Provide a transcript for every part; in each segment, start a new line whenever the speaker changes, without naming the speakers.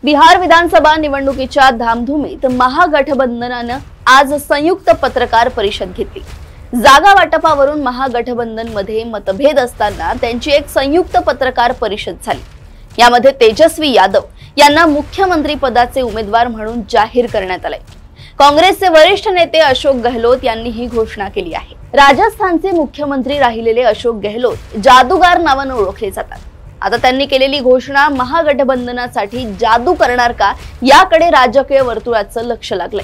बिहार विधानसभा निवडणुकीच्या धामधुमीत महागठबंधनानं आज संयुक्त पत्रकार परिषद घेतली। जागा वाटपावरून महागठबंधनमध्ये मतभेद असताना त्यांची एक संयुक्त पत्रकार परिषद झाली। यामध्ये तेजस्वी यादव यांना मुख्यमंत्री पदाचे उमेदवार म्हणून जाहीर करण्यात आले। काँग्रेसचे वरिष्ठ नेते अशोक गहलोत यांनी ही घोषणा केली आहे। राजस्थानचे मुख्यमंत्री राहिलेले अशोक गहलोत जादूगार नावाने ओळखले जातात। आता त्यांनी केलेली घोषणा महागठबंधनासाठी जादू करणार का याकडे राजकीय वर्तुळाचं लक्ष लागलंय।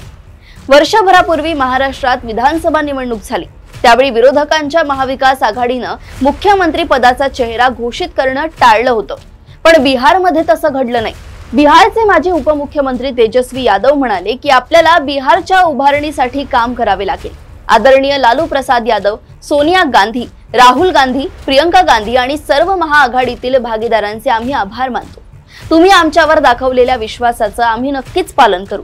वर्षभरापूर्वी महाराष्ट्रात विधानसभा निवडणूक झाली, त्यावेळी विरोधकांच्या महाविकास आघाडीनं मुख्यमंत्री पदाचा चेहरा घोषित करणं टाळलं होतं, पण बिहारमध्ये तसं घडलं नाही। बिहारचे माजी उपमुख्यमंत्री तेजस्वी यादव म्हणाले की आपल्याला बिहारच्या उभारणीसाठी काम करावे लागेल। आदरणीय लालू प्रसाद यादव, सोनिया गांधी, राहुल गांधी, प्रियंका गांधी आणि सर्व महाआघाडीतील भागीदारांचे आम्ही आभार मानतो। तुम्ही आमच्यावर दाखवलेल्या विश्वासाचं आम्ही नक्कीच पालन करू।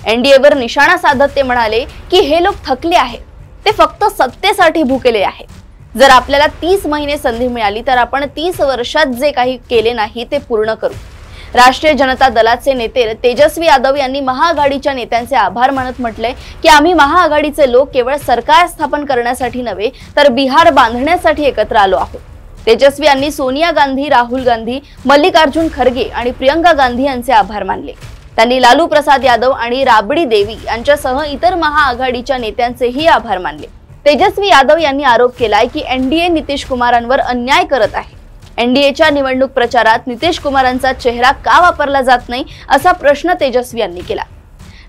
एनडीएवर निशाणा साधत ते म्हणाले की हे लोक थकले आहेत, ते फक्त सत्तेसाठी भुकेले आहेत। जर आपल्याला 30 महिने संधी मिळाली तर आपण 30 वर्षात जे काही केले नाही ते पूर्ण करू। राष्ट्रीय जनता दलाचे नेते तेजस्वी यादव यांनी महाआघाडीच्या नेत्यांचे आभार मानत म्हटले की आम्ही महाआघाडीचे लोक केवळ सरकार स्थापन करण्यासाठी नव्हे तर बिहार बांधण्यासाठी एकत्र आलो आहोत। तेजस्वी यांनी सोनिया गांधी, राहुल गांधी, मल्लिकार्जुन खरगे आणि प्रियंका गांधी यांचे आभार मानले। त्यांनी लालू प्रसाद यादव आणि राबडी देवी यांच्यासह इतर महाआघाडीच्या नेत्यांचेही आभार मानले। तेजस्वी यादव यांनी आरोप केलाय की एनडीए नितीश कुमारांवर अन्याय करत आहे। एनडीएच्या निवडणूक प्रचारात नितीश कुमारांचा चेहरा का वापरला जात नाही असा प्रश्न तेजस्वी यांनी केला।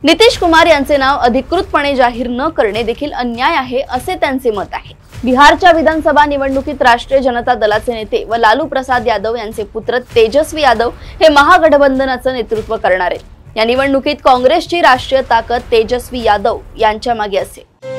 नितीश कुमार यांचे नाव अधिकृतपणे जाहीर न करणे देखील अन्याय आहे असे त्यांचे मत आहे। बिहारच्या विधानसभा निवडणुकीत राष्ट्रीय जनता दलाचे नेते व लालू प्रसाद यादव यांचे पुत्र तेजस्वी यादव हे महागठबंधनाचं नेतृत्व करणार आहेत। या निवडणुकीत काँग्रेसची राष्ट्रीय ताकद तेजस्वी यादव यांच्या मागे असेल।